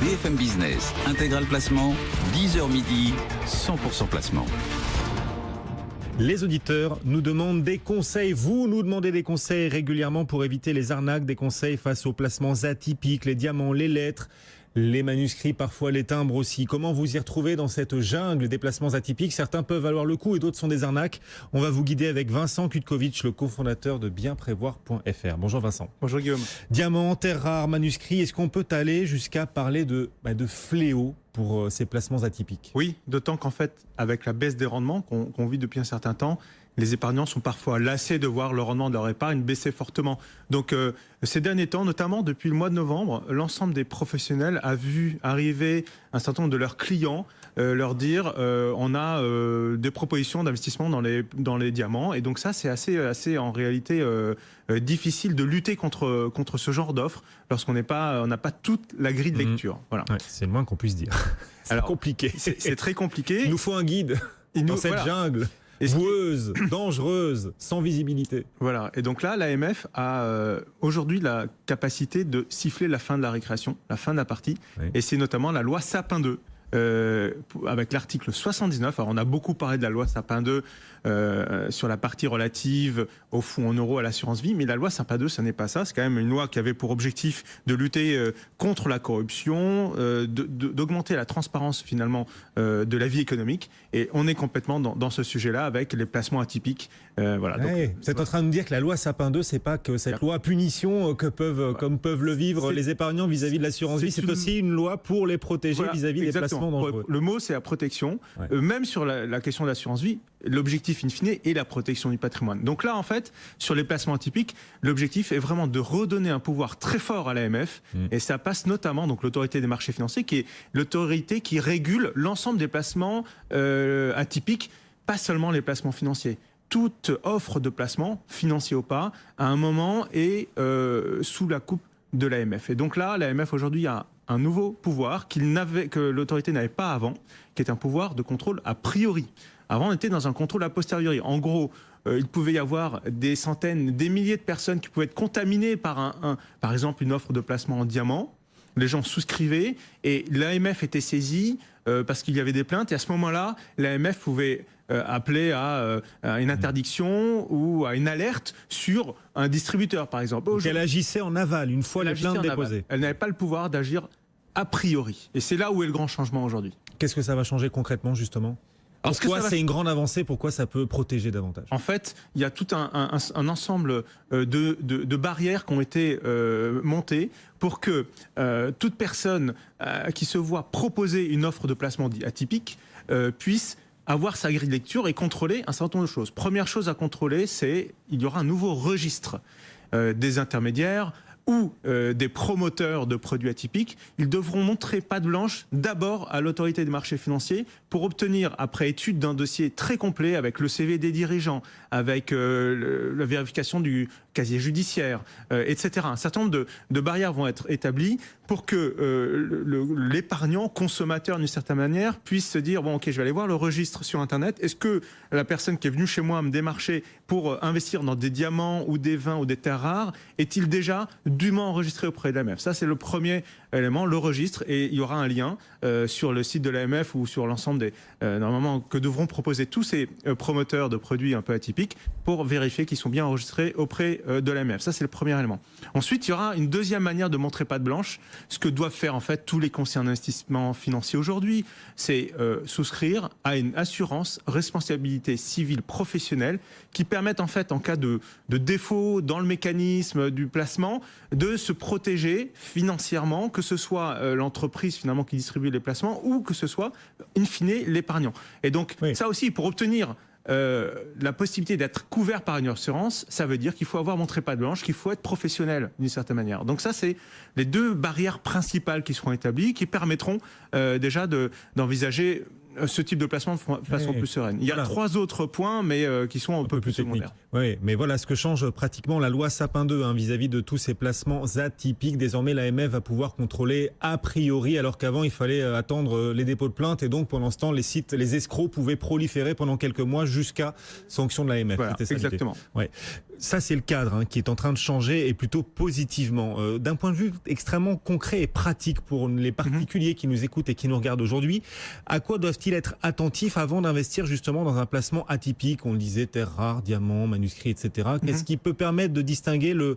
BFM Business, Intégral Placement, 10h midi, 100% placement. Les auditeurs nous demandent des conseils. Vous nous demandez des conseils régulièrement pour éviter les arnaques, des conseils face aux placements atypiques, les diamants, les lettres, les manuscrits, parfois les timbres aussi. Comment vous y retrouver dans cette jungle des placements atypiques? Certains peuvent valoir le coup et d'autres sont des arnaques. On va vous guider avec Vincent Kutkovitch, le cofondateur de bienprévoir.fr. Bonjour Vincent. Bonjour Guillaume. Diamants, terres rares, manuscrits, est-ce qu'on peut aller jusqu'à parler de fléaux pour ces placements atypiques? Oui, d'autant qu'en fait, avec la baisse des rendements qu'on vit depuis un certain temps, les épargnants sont parfois lassés de voir le rendement de leur épargne baisser fortement. Donc ces derniers temps, notamment depuis le mois de novembre, l'ensemble des professionnels a vu arriver un certain nombre de leurs clients leur dire on a des propositions d'investissement dans les diamants. Et donc ça, c'est assez en réalité difficile de lutter contre ce genre d'offres lorsqu'on n'a pas toute la grille de lecture. Voilà. Ouais, c'est le moins qu'on puisse dire. C'est compliqué. C'est très compliqué. Il nous faut un guide dans cette jungle. Boueuse, dangereuse, sans visibilité. Voilà. Et donc là, l'AMF a aujourd'hui la capacité de siffler la fin de la récréation, la fin de la partie. Oui. Et c'est notamment la loi Sapin 2. Avec l'article 79, alors on a beaucoup parlé de la loi Sapin 2 sur la partie relative au fonds en euros à l'assurance vie, mais la loi Sapin 2, ce n'est pas ça. C'est quand même une loi qui avait pour objectif de lutter contre la corruption, d'augmenter la transparence finalement de la vie économique. Et on est complètement dans ce sujet-là avec les placements atypiques. Voilà. Ouais, donc, vous êtes en train de me dire que la loi Sapin 2, c'est pas que cette loi punition comme peuvent le vivre les épargnants vis-à-vis de l'assurance vie, c'est aussi une loi pour les protéger vis-à-vis des placements dangereux. Le mot, c'est la protection. Ouais. Même sur la question de l'assurance vie, l'objectif in fine est la protection du patrimoine. Donc là, en fait, sur les placements atypiques, l'objectif est vraiment de redonner un pouvoir très fort à l'AMF. Et ça passe notamment, donc l'autorité des marchés financiers, qui est l'autorité qui régule l'ensemble des placements atypiques, pas seulement les placements financiers. Toute offre de placement, financier ou pas, à un moment est sous la coupe de l'AMF. Et donc là, l'AMF aujourd'hui a un nouveau pouvoir que l'autorité n'avait pas avant, qui est un pouvoir de contrôle a priori. Avant, on était dans un contrôle a posteriori. En gros, il pouvait y avoir des centaines, des milliers de personnes qui pouvaient être contaminées par par exemple, une offre de placement en diamant. Les gens souscrivaient et l'AMF était saisie parce qu'il y avait des plaintes. Et à ce moment-là, l'AMF pouvait appeler à une interdiction ou à une alerte sur un distributeur, par exemple. Donc elle agissait en aval, une fois les plaintes déposées. Elle n'avait pas le pouvoir d'agir a priori. Et c'est là où est le grand changement aujourd'hui. Qu'est-ce que ça va changer concrètement, justement ? Pourquoi c'est une grande avancée? Pourquoi ça peut protéger davantage? En fait, il y a tout un ensemble de barrières qui ont été montées pour que toute personne qui se voit proposer une offre de placement atypique puisse avoir sa grille de lecture et contrôler un certain nombre de choses. Première chose à contrôler, c'est il y aura un nouveau registre des intermédiaires ou des promoteurs de produits atypiques. Ils devront montrer patte blanche d'abord à l'autorité des marchés financiers pour obtenir, après étude d'un dossier très complet avec le CV des dirigeants, avec la vérification du casier judiciaire, etc. Un certain nombre de barrières vont être établies pour que l'épargnant, consommateur d'une certaine manière, puisse se dire, bon ok, je vais aller voir le registre sur Internet. Est-ce que la personne qui est venue chez moi me démarcher pour investir dans des diamants ou des vins ou des terres rares, est-il déjà dûment enregistré auprès de l'AMF? Ça, c'est le premier élément, le registre. Et il y aura un lien sur le site de l'AMF ou sur l'ensemble normalement, que devront proposer tous ces promoteurs de produits un peu atypiques pour vérifier qu'ils sont bien enregistrés auprès de l'AMF. Ça, c'est le premier élément. Ensuite, il y aura une deuxième manière de montrer patte blanche. Ce que doivent faire en fait tous les conseillers d'investissement financier aujourd'hui, c'est souscrire à une assurance responsabilité civile professionnelle qui permette en fait, en cas de défaut dans le mécanisme du placement, de se protéger financièrement, que ce soit l'entreprise finalement qui distribue les placements ou que ce soit in fine l'épargnant. Et donc ça aussi, pour obtenir la possibilité d'être couvert par une assurance, ça veut dire qu'il faut avoir montré patte blanche, qu'il faut être professionnel d'une certaine manière. Donc ça, c'est les deux barrières principales qui seront établies, qui permettront déjà d'envisager ce type de placement de façon plus sereine. Il y a 3 autres points, mais qui sont un peu plus secondaires. Oui, mais voilà ce que change pratiquement la loi Sapin 2 vis-à-vis de tous ces placements atypiques. Désormais, l'AMF va pouvoir contrôler a priori, alors qu'avant, il fallait attendre les dépôts de plainte. Et donc, pendant ce temps, les escrocs pouvaient proliférer pendant quelques mois jusqu'à sanction de l'AMF. Voilà, exactement. Ouais. Ça, c'est le cadre qui est en train de changer et plutôt positivement. D'un point de vue extrêmement concret et pratique pour les particuliers qui nous écoutent et qui nous regardent aujourd'hui, à quoi doivent-ils être attentifs avant d'investir justement dans un placement atypique? On le disait, terres rares, diamants, manuscrits, etc. Qu'est-ce qui peut permettre de distinguer le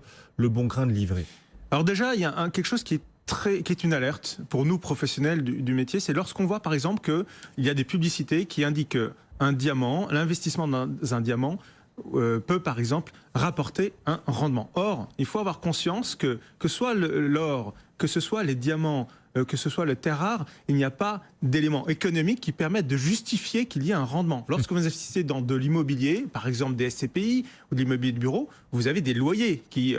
bon grain de livret? Alors déjà, il y a quelque chose qui est une alerte pour nous professionnels du métier, c'est lorsqu'on voit par exemple qu'il y a des publicités qui indiquent un diamant, l'investissement dans un diamant peut par exemple rapporter un rendement. Or, il faut avoir conscience que soit l'or, que ce soit les diamants, que ce soit le terre rare, il n'y a pas d'éléments économiques qui permettent de justifier qu'il y ait un rendement. Lorsque vous investissez dans de l'immobilier, par exemple des SCPI ou de l'immobilier de bureau, vous avez des loyers qui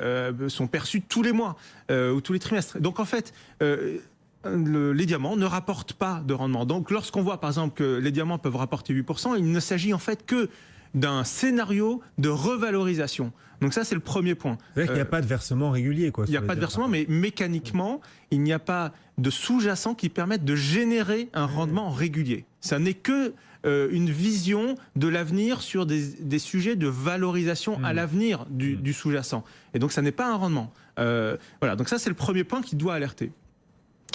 sont perçus tous les mois ou tous les trimestres. Donc en fait, les diamants ne rapportent pas de rendement. Donc lorsqu'on voit par exemple que les diamants peuvent rapporter 8%, il ne s'agit en fait que d'un scénario de revalorisation. Donc ça, c'est le premier point. C'est-à-dire qu'il n'y a pas de versement régulier, quoi. Il n'y a pas de versement, mais mécaniquement, il n'y a pas de sous-jacent qui permette de générer un rendement régulier. Ça n'est que une vision de l'avenir sur des sujets de valorisation à l'avenir du sous-jacent. Et donc, ça n'est pas un rendement. Voilà, donc ça, c'est le premier point qui doit alerter.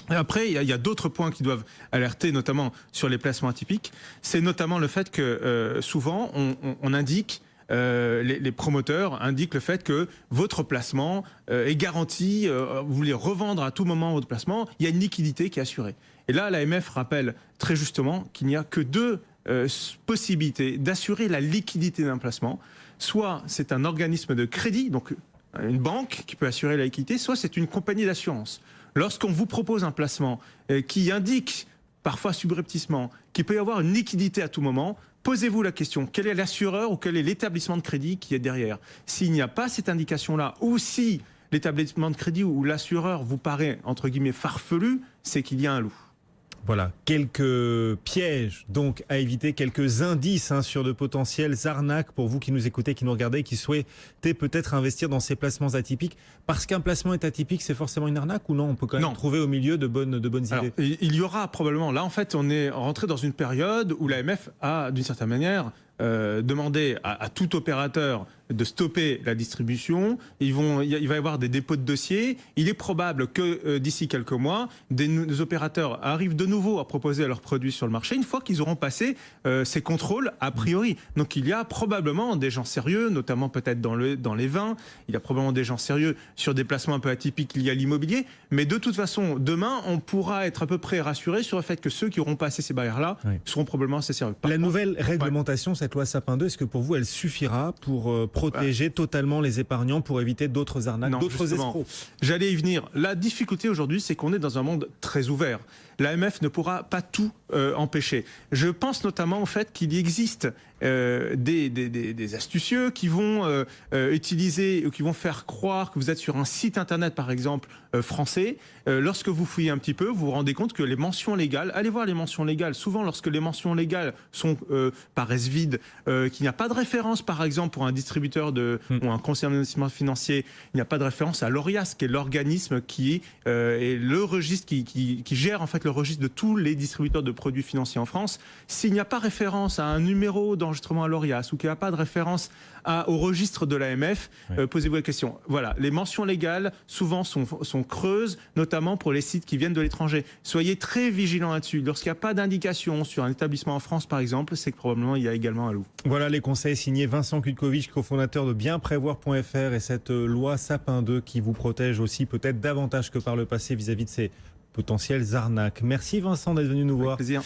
Et après, il y a d'autres points qui doivent alerter, notamment sur les placements atypiques. C'est notamment le fait que souvent, on indique, les promoteurs indiquent le fait que votre placement est garanti, vous voulez revendre à tout moment votre placement, il y a une liquidité qui est assurée. Et là, l'AMF rappelle très justement qu'il n'y a que 2 possibilités d'assurer la liquidité d'un placement. Soit c'est un organisme de crédit, donc une banque qui peut assurer la liquidité, soit c'est une compagnie d'assurance. Lorsqu'on vous propose un placement qui indique, parfois subrepticement, qu'il peut y avoir une liquidité à tout moment, posez-vous la question, quel est l'assureur ou quel est l'établissement de crédit qui est derrière? S'il n'y a pas cette indication-là, ou si l'établissement de crédit ou l'assureur vous paraît, entre guillemets, farfelu, c'est qu'il y a un loup. Voilà, quelques pièges donc à éviter, quelques indices sur de potentielles arnaques pour vous qui nous écoutez, qui nous regardez, qui souhaitez peut-être investir dans ces placements atypiques. Parce qu'un placement est atypique, c'est forcément une arnaque ou non? On peut quand même trouver au milieu de bonnes idées. Il y aura probablement, là en fait on est rentré dans une période où l'AMF a d'une certaine manière demandé à tout opérateur de stopper la distribution. Il va y avoir des dépôts de dossiers. Il est probable que d'ici quelques mois, des opérateurs arrivent de nouveau à proposer leurs produits sur le marché une fois qu'ils auront passé ces contrôles a priori. Donc il y a probablement des gens sérieux, notamment peut-être dans les vins. Il y a probablement des gens sérieux sur des placements un peu atypiques liés à l'immobilier. Mais de toute façon, demain, on pourra être à peu près rassuré sur le fait que ceux qui auront passé ces barrières-là seront probablement assez sérieux. La nouvelle réglementation, cette loi Sapin 2, est-ce que pour vous, elle suffira pour protéger totalement les épargnants, pour éviter d'autres arnaques, d'autres escrocs? J'allais y venir. La difficulté aujourd'hui, c'est qu'on est dans un monde très ouvert. L'AMF ne pourra pas tout empêcher. Je pense notamment au fait qu'il existe des astucieux qui vont utiliser ou qui vont faire croire que vous êtes sur un site internet, par exemple, français. Lorsque vous fouillez un petit peu, vous vous rendez compte que les mentions légales, allez voir les mentions légales. Souvent, lorsque les mentions légales paraissent vides, qu'il n'y a pas de référence, par exemple, pour un distributeur ou un conseiller d'investissement financier, il n'y a pas de référence à l'ORIAS, qui est l'organisme qui est le registre qui gère en fait le registre de tous les distributeurs de produits financiers en France. S'il n'y a pas référence à un numéro d'enregistrement à l'ORIAS ou qu'il n'y a pas de référence au registre de l'AMF, posez-vous la question. Voilà, les mentions légales souvent sont creuses, notamment pour les sites qui viennent de l'étranger. Soyez très vigilants là-dessus. Lorsqu'il n'y a pas d'indication sur un établissement en France, par exemple, c'est que probablement il y a également un loup. Voilà les conseils signés Vincent Kutkovich, cofondateur de bienprévoir.fr, et cette loi Sapin 2 qui vous protège aussi peut-être davantage que par le passé vis-à-vis de ces potentielles arnaques. Merci Vincent d'être venu nous voir. Avec plaisir.